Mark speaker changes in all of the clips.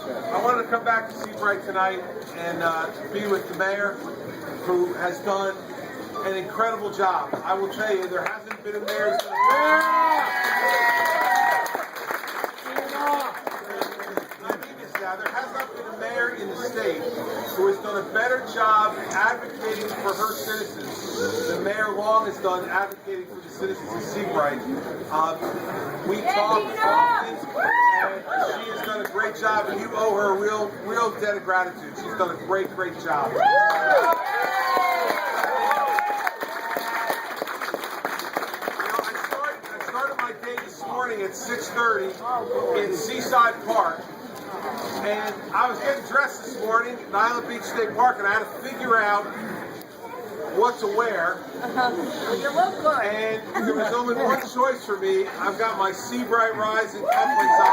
Speaker 1: I wanted to come back to Seabright tonight and be with the mayor, who has done an incredible job. I will tell you, there hasn't been a mayor who's done there has not been a mayor in the state who has done a better job advocating for her citizens than Mayor Long has done advocating for the citizens of Seabright. We talked often, and she has done a great job, and you owe her a real debt of gratitude. She's done a great job. I started my day this morning at 6:30 in Seaside Park. And I was getting dressed this morning at Island Beach State Park, and I had to figure out what to wear.
Speaker 2: You look good.
Speaker 1: And there was only one choice for me. I've got my Seabright Rising cufflinks on.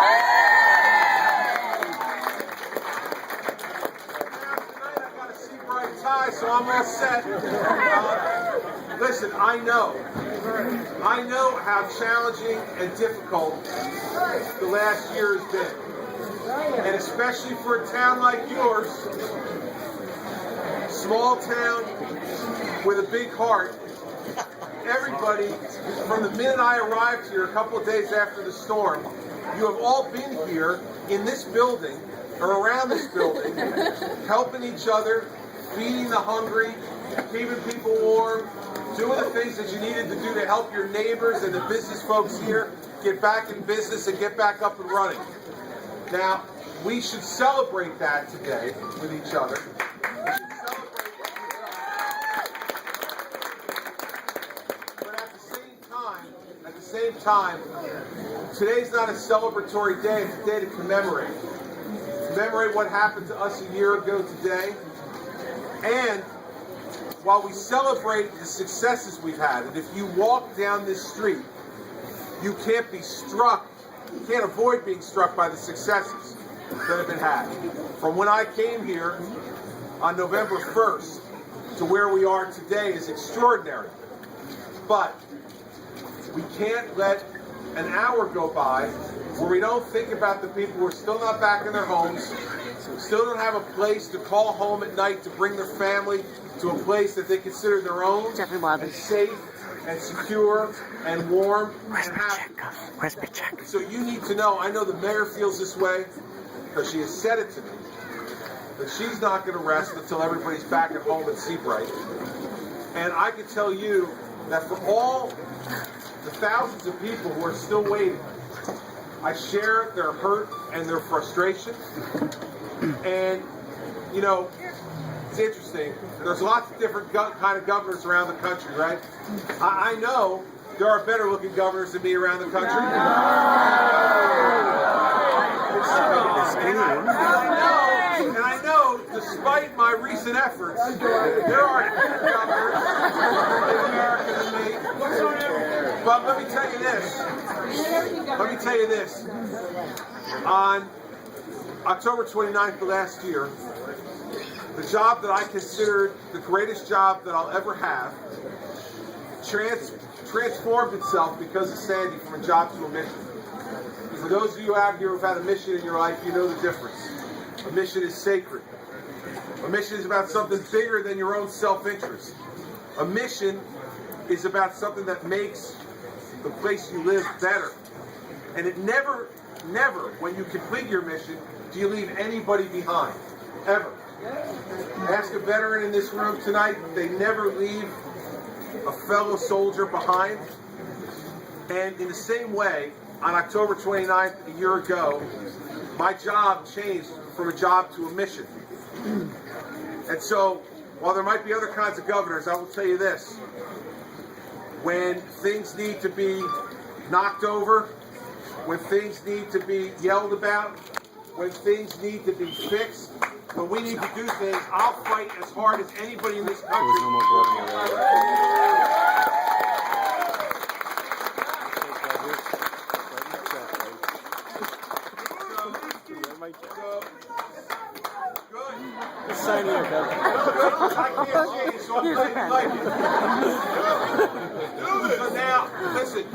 Speaker 1: Now tonight I've got a Seabright tie, so I'm all set. Listen, I know how challenging and difficult the last year has been. And especially for a town like yours, small town with a big heart, everybody, from the minute I arrived here a couple of days after the storm, you have all been here in this building, or around this building, helping each other, feeding the hungry, keeping people warm, doing the things that you needed to do to help your neighbors and the business folks here get back in business and get back up and running. Now, we should celebrate that today with each other. We should celebrate what we've done. But at the same time, today's not a celebratory day, it's a day to commemorate. Commemorate what happened to us a year ago today. And while we celebrate the successes we've had, and if you walk down this street, you can't avoid being struck by the successes that have been had. From when I came here on November 1st to where we are today is extraordinary. But we can't let an hour go by where we don't think about the people who are still not back in their homes, still don't have a place to call home at night to bring their family to a place that they consider their own, and safe, and secure, and warm, and happy. So you need to know, I know the mayor feels this way, because she has said it to me, that she's not going to rest until everybody's back at home at Seabright. And I can tell you that for all the thousands of people who are still waiting, I share their hurt and their frustration. And, you know, it's interesting. There's lots of different kind of governors around the country, right? I know there are better looking governors than me around the country. And I know, despite my recent efforts, there are better governors in America than me. But let me tell you this. On October 29th of last year, the job that I considered the greatest job that I'll ever have transformed itself because of Sandy from a job to a mission. For those of you out here who've had a mission in your life, you know the difference. A mission is sacred. A mission is about something bigger than your own self-interest. A mission is about something that makes the place you live better. And it never, when you complete your mission, do you leave anybody behind. Ever. Ask a veteran in this room tonight, they never leave a fellow soldier behind. And in the same way, on October 29th, a year ago, my job changed from a job to a mission. And so, while there might be other kinds of governors, I will tell you this. When things need to be knocked over, when things need to be yelled about, when things need to be fixed, when we need to do things, I'll fight as hard as anybody in this country.
Speaker 3: Sign here,
Speaker 1: I can't change, so I'm glad you like it. So now, listen.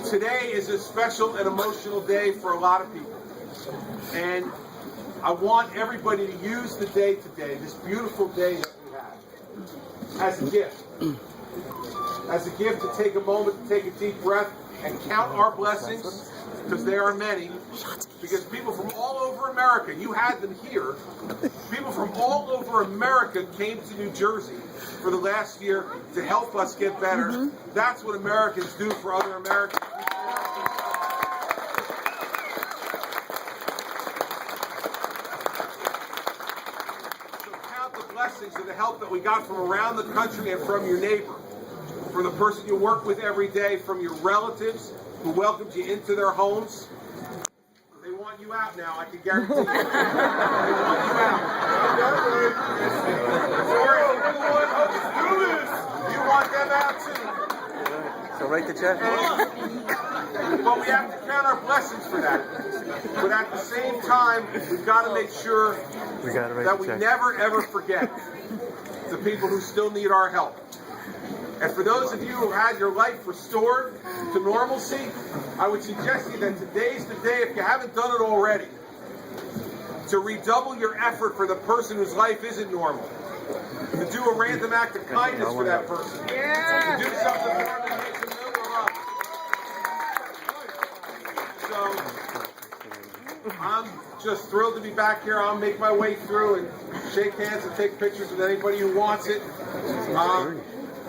Speaker 1: Today is a special and emotional day for a lot of people. And I want everybody to use the day today, this beautiful day that we have, as a gift. As a gift to take a moment to take a deep breath and count our blessings, because there are many. Because people from all over America, you had them here, people from all over America came to New Jersey for the last year to help us get better. That's what Americans do for other Americans. So count the blessings and the help that we got from around the country and from your neighbor, from the person you work with every day, from your relatives who welcomed you into their homes. They want you out now, I can guarantee you. They want you out. Sorry, you're the one who's do this. You want them out too.
Speaker 3: So write the check.
Speaker 1: But we have to count our blessings for that. But at the same time, we've got to make sure that we never ever forget the people who still need our help. And for those of you who had your life restored to normalcy, I would suggest to you that today's the day, if you haven't done it already, to redouble your effort for the person whose life isn't normal. To do a random act of kindness for that person.
Speaker 2: Yeah.
Speaker 1: To do something for them that makes them know we're up. So, I'm just thrilled to be back here. I'll make my way through and shake hands and take pictures with anybody who wants it.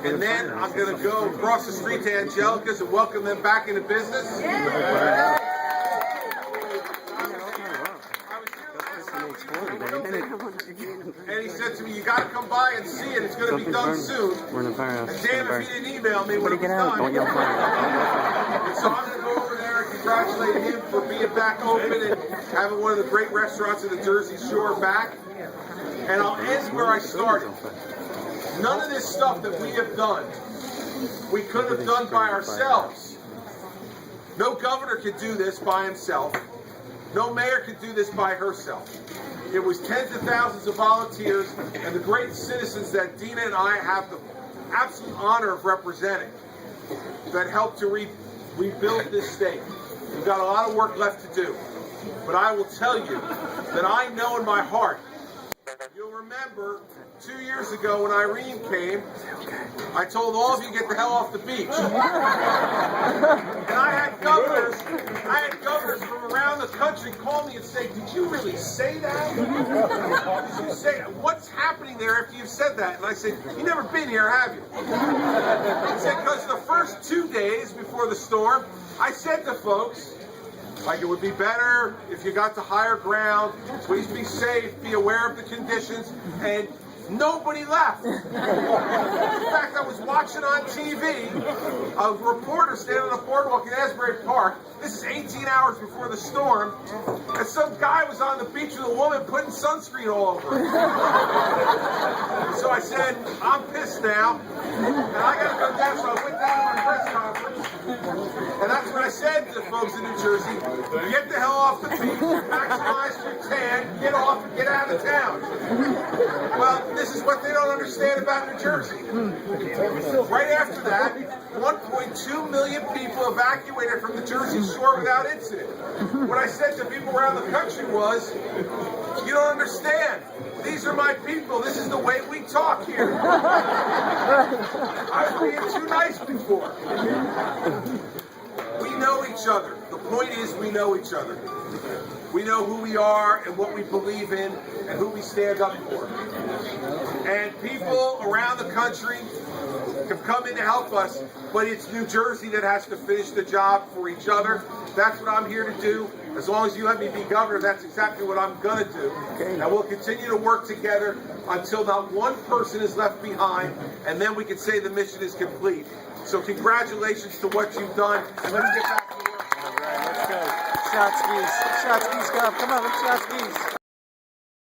Speaker 1: And then I'm going to go across the street to Angelica's and welcome them back into business.
Speaker 2: Yeah.
Speaker 1: And he said to me, you got to come by and see it. It's going to be done soon. And damn if he didn't email me when it was done. And so I'm going to go over there and congratulate him for being back open and having one of the great restaurants in the Jersey Shore back. And I'll end where I started. None of this stuff that we have done, we could have done by ourselves. No governor could do this by himself. No mayor could do this by herself. It was tens of thousands of volunteers and the great citizens that Dina and I have the absolute honor of representing that helped to rebuild this state. We've got a lot of work left to do. But I will tell you that I know in my heart, you'll remember 2 years ago when Irene came, I told all of you to get the hell off the beach. And I had governors from around the country call me and say, did you really say that? Did you say, what's happening there after you've said that? And I said, you've never been here, have you? I said, because the first 2 days before the storm, I said to folks, like, it would be better if you got to higher ground. Please be safe, be aware of the conditions, and nobody left. In fact, I was watching on TV a reporter standing on a boardwalk in Asbury Park. This is 18 hours before the storm, and some guy was on the beach with a woman putting sunscreen all over her. So I said, I'm pissed now, and I got to go down. So I went down to my press conference, and that's what I said to folks in New Jersey: get the hell off the beach, maximize your tan, get off, and get out of town. Well, this is what they don't understand about New Jersey. Right after that, 1.2 million people evacuated from the Jersey Shore without incident. What I said to people around the country was, you don't understand. These are my people. This is the way we talk here. I was being too nice before. We know each other. The point is, we know each other. We know who we are and what we believe in and who we stand up for. And people around the country can come in to help us, but it's New Jersey that has to finish the job for each other. That's what I'm here to do. As long as you let me be governor, that's exactly what I'm going to do. And we'll continue to work together until not one person is left behind, and then we can say the mission is complete. So congratulations to what you've done, and let's get back to work.
Speaker 3: All right, let's go. Shot skis. Shot skis, go. Come on, let's shot skis.